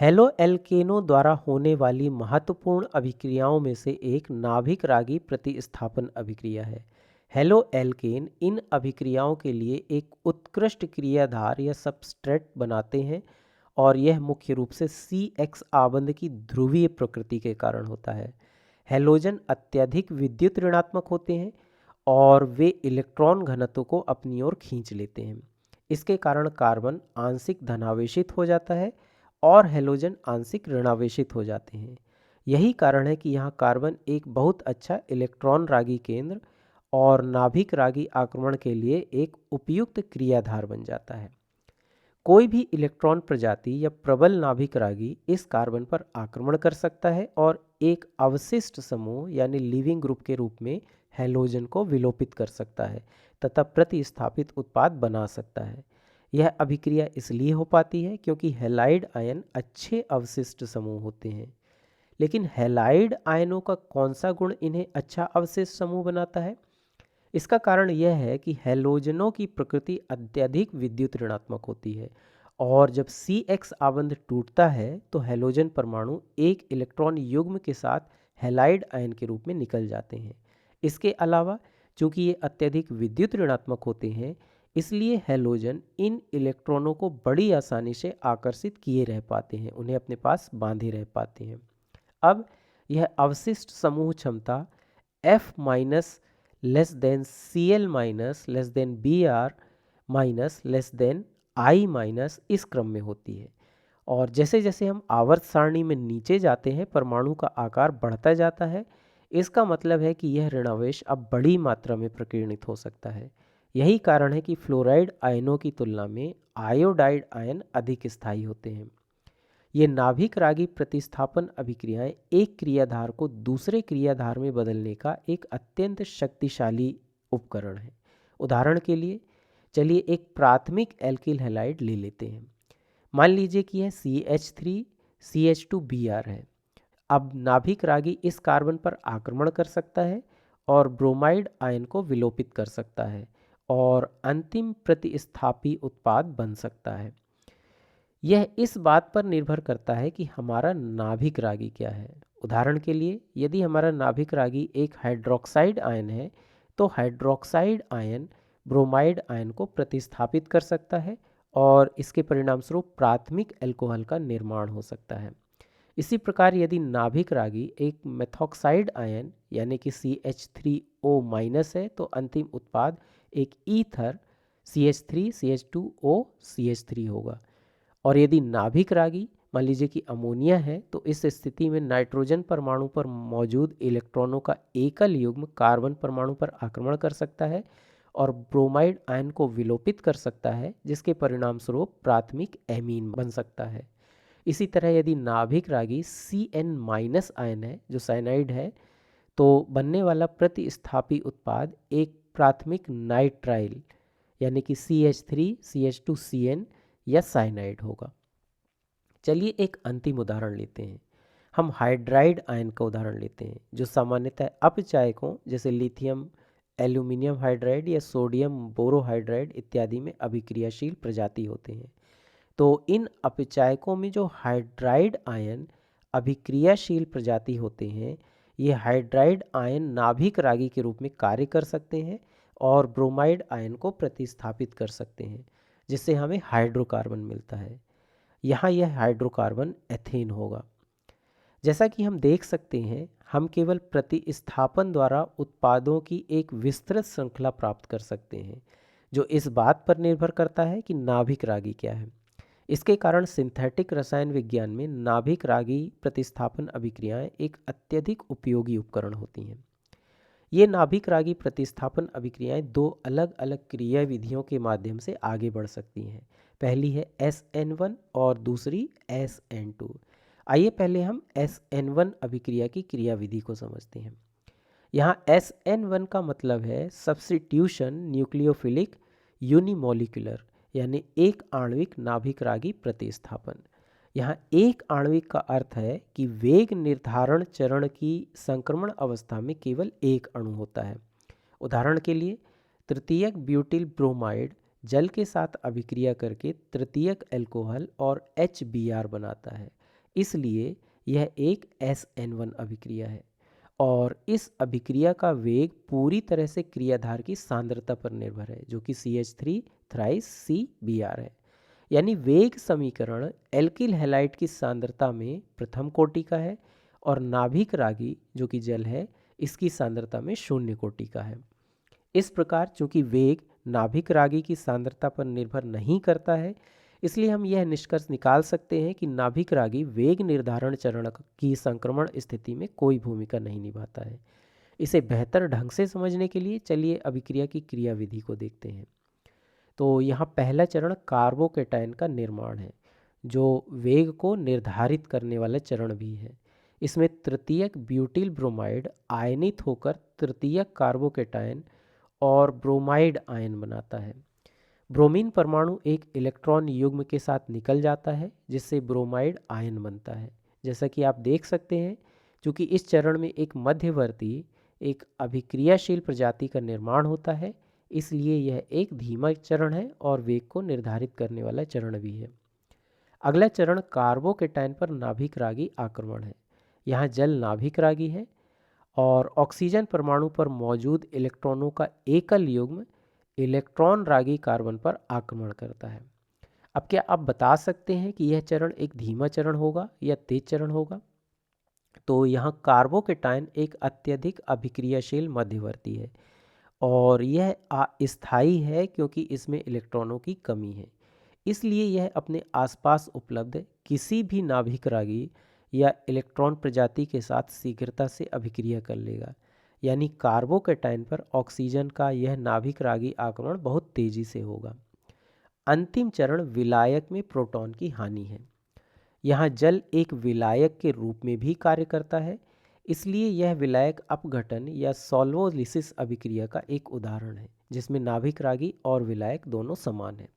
Hello एल्केनों द्वारा होने वाली महत्वपूर्ण अभिक्रियाओं में से एक नाभिक रागी प्रतिस्थापन अभिक्रिया है। हेलो एल्केन इन अभिक्रियाओं के लिए एक उत्कृष्ट क्रियाधार या सबस्ट्रेट बनाते हैं और यह मुख्य रूप से CX आबंध की ध्रुवीय प्रकृति के कारण होता है। हैलोजन अत्यधिक विद्युत ऋणात्मक होते हैं और वे इलेक्ट्रॉन घनत्व को अपनी ओर खींच लेते हैं। इसके कारण कार्बन आंशिक धनावेशित हो जाता है और हैलोजन आंशिक ऋणावेशित हो जाते हैं। यही कारण है कि यहाँ कार्बन एक बहुत अच्छा इलेक्ट्रॉन रागी केंद्र और नाभिक रागी आक्रमण के लिए एक उपयुक्त क्रियाधार बन जाता है। कोई भी इलेक्ट्रॉन प्रजाति या प्रबल नाभिक रागी इस कार्बन पर आक्रमण कर सकता है और एक अवशिष्ट समूह यानी लीविंग ग्रुप के रूप में हैलोजन को विलोपित कर सकता है तथा प्रतिस्थापित उत्पाद बना सकता है। यह अभिक्रिया इसलिए हो पाती है क्योंकि हैलाइड आयन अच्छे अवशिष्ट समूह होते हैं। लेकिन हैलाइड आयनों का कौन सा गुण इन्हें अच्छा अवशिष्ट समूह बनाता है? इसका कारण यह है कि हैलोजनों की प्रकृति अत्यधिक विद्युत ऋणात्मक होती है और जब CX आबंध टूटता है तो हैलोजन परमाणु एक इलेक्ट्रॉन युग्म के साथ हैलाइड आयन के रूप में निकल जाते हैं। इसके अलावा चूंकि ये अत्यधिक विद्युत ऋणात्मक होते हैं, इसलिए हैलोजन इन इलेक्ट्रॉनों को बड़ी आसानी से आकर्षित किए रह पाते हैं, उन्हें अपने पास बांधे रह पाते हैं। अब यह अवशिष्ट समूह क्षमता F minus less than Cl minus less than Br minus less than I minus इस क्रम में होती है और जैसे जैसे हम आवर्त सारणी में नीचे जाते हैं परमाणु का आकार बढ़ता जाता है। इसका मतलब है कि यह ऋणावेश अब बड़ी मात्रा में प्रकीर्णित हो सकता है। यही कारण है कि फ्लोराइड आयनों की तुलना में आयोडाइड आयन अधिक स्थायी होते हैं। ये नाभिक रागी प्रतिस्थापन अभिक्रियाएं एक क्रियाधार को दूसरे क्रियाधार में बदलने का एक अत्यंत शक्तिशाली उपकरण है। उदाहरण के लिए चलिए एक प्राथमिक एल्किल हैलाइड ले लेते हैं। मान लीजिए कि यह CH3 CH2Br है। अब नाभिक रागी इस कार्बन पर आक्रमण कर सकता है और ब्रोमाइड आयन को विलोपित कर सकता है और अंतिम प्रतिस्थापी उत्पाद बन सकता है। यह इस बात पर निर्भर करता है कि हमारा नाभिक रागी क्या है। उदाहरण के लिए यदि हमारा नाभिक रागी एक हाइड्रोक्साइड आयन है तो हाइड्रोक्साइड आयन ब्रोमाइड आयन को प्रतिस्थापित कर सकता है और इसके परिणामस्वरूप प्राथमिक अल्कोहल का निर्माण हो सकता है। इसी प्रकार यदि नाभिक रागी एक मेथॉक्साइड आयन यानी कि CH3O- है तो अंतिम उत्पाद एक ईथर CH3 CH2O CH3 होगा। और यदि नाभिक रागी मान लीजिए कि अमोनिया है तो इस स्थिति में नाइट्रोजन परमाणु पर मौजूद इलेक्ट्रॉनों का एकल युग्म कार्बन परमाणु पर आक्रमण कर सकता है और ब्रोमाइड आयन को विलोपित कर सकता है, जिसके परिणाम स्वरूप प्राथमिक एमीन बन सकता है। इसी तरह यदि नाभिक रागी Cn- आयन है जो साइनाइड है तो बनने वाला प्रतिस्थापी उत्पाद एक प्राथमिक नाइट्राइल यानी कि CH3 CH2Cn या साइनाइड होगा। चलिए एक अंतिम उदाहरण लेते हैं। हम हाइड्राइड आयन का उदाहरण लेते हैं जो सामान्यतः अपचायकों जैसे लिथियम एल्यूमिनियम हाइड्राइड या सोडियम बोरोहाइड्राइड इत्यादि में अभिक्रियाशील प्रजाति होते हैं। तो इन अपचायकों में जो हाइड्राइड आयन अभिक्रियाशील प्रजाति होते हैं, ये हाइड्राइड आयन नाभिक रागी के रूप में कार्य कर सकते हैं और ब्रोमाइड आयन को प्रतिस्थापित कर सकते हैं, जिससे हमें हाइड्रोकार्बन मिलता है। यहाँ यह हाइड्रोकार्बन एथेन होगा। जैसा कि हम देख सकते हैं, हम केवल प्रतिस्थापन द्वारा उत्पादों की एक विस्तृत श्रृंखला प्राप्त कर सकते हैं, जो इस बात पर निर्भर करता है कि नाभिक रागी क्या है। इसके कारण सिंथेटिक रसायन विज्ञान में नाभिक रागी प्रतिस्थापन अभिक्रियाएं एक अत्यधिक उपयोगी उपकरण होती हैं। ये नाभिक रागी प्रतिस्थापन अभिक्रियाएं दो अलग अलग क्रिया विधियों के माध्यम से आगे बढ़ सकती हैं। पहली है SN1 और दूसरी SN2। आइए पहले हम SN1 अभिक्रिया की क्रिया विधि को समझते हैं। यहाँ SN1 का मतलब है सब्स्टिट्यूशन न्यूक्लियोफिलिक यूनिमोलिकुलर यानी एक आणविक नाभिक रागी प्रतिस्थापन। यहाँ एक आणविक का अर्थ है कि वेग निर्धारण चरण की संक्रमण अवस्था में केवल एक अणु होता है। उदाहरण के लिए तृतीयक ब्यूटिल ब्रोमाइड जल के साथ अभिक्रिया करके तृतीयक अल्कोहल और HBr बनाता है, इसलिए यह एक SN1 अभिक्रिया है और इस अभिक्रिया का वेग पूरी तरह से क्रियाधार की सांद्रता पर निर्भर है, जो कि CH3 थ्राइस CBr है। यानी वेग समीकरण एल्किल हैलाइड की सांद्रता में प्रथम कोटि का है और नाभिक रागी जो कि जल है इसकी सांद्रता में शून्य कोटि का है। इस प्रकार चूंकि वेग नाभिक रागी की सांद्रता पर निर्भर नहीं करता है, इसलिए हम यह निष्कर्ष निकाल सकते हैं कि नाभिक रागी वेग निर्धारण चरण की संक्रमण स्थिति में कोई भूमिका नहीं निभाता है। इसे बेहतर ढंग से समझने के लिए चलिए अभिक्रिया की क्रियाविधि को देखते हैं। तो यहाँ पहला चरण कार्बोकेटायन का निर्माण है, जो वेग को निर्धारित करने वाला चरण भी है। इसमें तृतीयक ब्यूटिल ब्रोमाइड आयनित होकर तृतीयक कार्बोकेटायन और ब्रोमाइड आयन बनाता है। ब्रोमीन परमाणु एक इलेक्ट्रॉन युग्म के साथ निकल जाता है, जिससे ब्रोमाइड आयन बनता है। जैसा कि आप देख सकते हैं, चूँकि इस चरण में एक मध्यवर्ती एक अभिक्रियाशील प्रजाति का निर्माण होता है, इसलिए यह एक धीमा चरण है और वेग को निर्धारित करने वाला चरण भी है। अगला चरण कार्बोकेटायन पर नाभिक रागी आक्रमण है। यहाँ जल नाभिक रागी है और ऑक्सीजन परमाणु पर मौजूद इलेक्ट्रॉनों का एकल युग्म इलेक्ट्रॉन रागी कार्बन पर आक्रमण करता है। अब क्या आप बता सकते हैं कि यह चरण एक धीमा चरण होगा या तेज चरण होगा? तो यहाँ कार्बोकेटायन एक अत्यधिक अभिक्रियाशील मध्यवर्ती है और यह अस्थायी है क्योंकि इसमें इलेक्ट्रॉनों की कमी है। इसलिए यह अपने आसपास उपलब्ध किसी भी नाभिक रागी या इलेक्ट्रॉन प्रजाति के साथ शीघ्रता से अभिक्रिया कर लेगा। यानी कार्बोकेटायन पर ऑक्सीजन का यह नाभिक रागी आक्रमण बहुत तेजी से होगा। अंतिम चरण विलायक में प्रोटॉन की हानि है। यहाँ जल एक विलायक के रूप में भी कार्य करता है, इसलिए यह विलायक अपघटन या सॉल्वोलिसिस अभिक्रिया का एक उदाहरण है, जिसमें नाभिक रागी और विलायक दोनों समान हैं।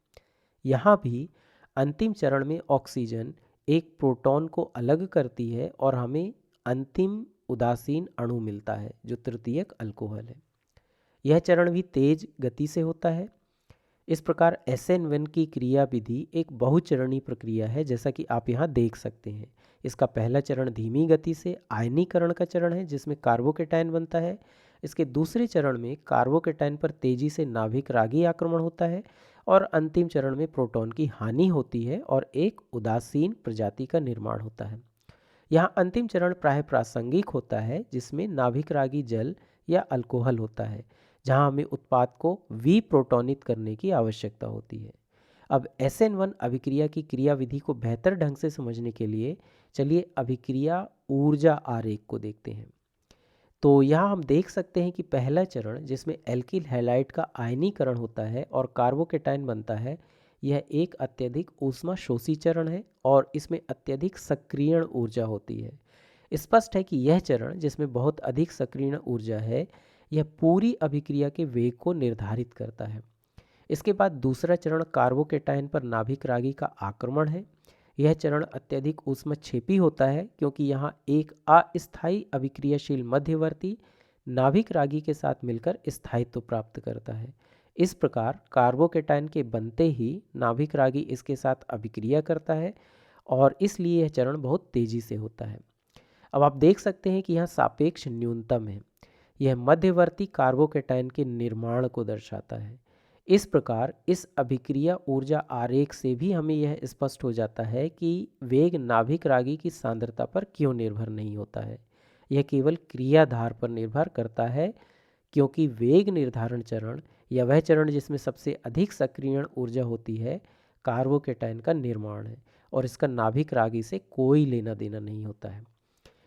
यहाँ भी अंतिम चरण में ऑक्सीजन एक प्रोटॉन को अलग करती है और हमें अंतिम उदासीन अणु मिलता है, जो तृतीयक अल्कोहल है। यह चरण भी तेज गति से होता है। इस प्रकार SN1 की क्रिया विधि एक बहुचरणीय प्रक्रिया है, जैसा कि आप यहाँ देख सकते हैं। इसका पहला चरण धीमी गति से आयनीकरण का चरण है, जिसमें कार्बोकेटायन बनता है। इसके दूसरे चरण में कार्बोकेटायन पर तेजी से नाभिक रागी आक्रमण होता है और अंतिम चरण में प्रोटॉन की हानि होती है और एक उदासीन प्रजाति का निर्माण होता है। यहाँ अंतिम चरण प्राय प्रासंगिक होता है, जिसमें नाभिक रागी जल या अल्कोहल होता है, जहाँ हमें उत्पाद को विप्रोटॉनित करने की आवश्यकता होती है। अब SN1 अभिक्रिया की क्रियाविधि को बेहतर ढंग से समझने के लिए चलिए अभिक्रिया ऊर्जा आरेख को देखते हैं। तो यहाँ हम देख सकते हैं कि पहला चरण जिसमें एल्किल हैलाइड का आयनीकरण होता है और कार्बोकेटायन बनता है, यह एक अत्यधिक ऊष्मा शोषी चरण है और इसमें अत्यधिक सक्रियण ऊर्जा होती है। स्पष्ट है कि यह चरण जिसमें बहुत अधिक सक्रियण ऊर्जा है, यह पूरी अभिक्रिया के वेग को निर्धारित करता है। इसके बाद दूसरा चरण कार्बोकेटायन पर नाभिक रागी का आक्रमण है। यह चरण अत्यधिक ऊष्मक्षेपी होता है क्योंकि यहाँ एक अस्थायी अभिक्रियाशील मध्यवर्ती नाभिक रागी के साथ मिलकर स्थायित्व प्राप्त करता है। इस प्रकार कार्बोकेटायन के बनते ही नाभिक रागी इसके साथ अभिक्रिया करता है और इसलिए यह चरण बहुत तेजी से होता है। अब आप देख सकते हैं कि यहाँ सापेक्ष न्यूनतम है। यह मध्यवर्ती कार्बोकेटायन के निर्माण को दर्शाता है। इस प्रकार इस अभिक्रिया ऊर्जा आरेख से भी हमें यह स्पष्ट हो जाता है कि वेग नाभिक रागी की सांद्रता पर क्यों निर्भर नहीं होता है। यह केवल क्रियाधार पर निर्भर करता है, क्योंकि वेग निर्धारण चरण या वह चरण जिसमें सबसे अधिक सक्रियण ऊर्जा होती है, कार्बोकेटायन का निर्माण है और इसका नाभिक रागी से कोई लेना देना नहीं होता है।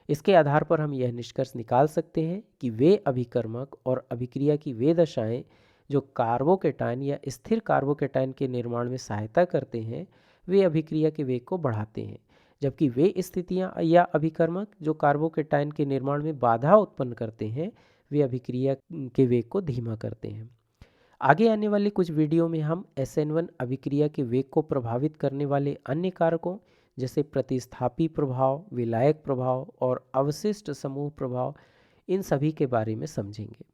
इसके आधार पर हम यह निष्कर्ष निकाल सकते हैं कि वे अभिकर्मक और अभिक्रिया की वे दशाएं जो कार्बोकेटायन या स्थिर कार्बोकेटायन के निर्माण में सहायता करते हैं, वे अभिक्रिया के वेग को बढ़ाते हैं, जबकि वे स्थितियां या अभिकर्मक जो कार्बोकेटायन के निर्माण में बाधा उत्पन्न करते हैं, वे अभिक्रिया के वेग को धीमा करते हैं। आगे आने वाले कुछ वीडियो में हम SN1 अभिक्रिया के वेग को प्रभावित करने वाले अन्य कारकों जैसे प्रतिस्थापी प्रभाव, विलायक प्रभाव और अवशिष्ट समूह प्रभाव, इन सभी के बारे में समझेंगे।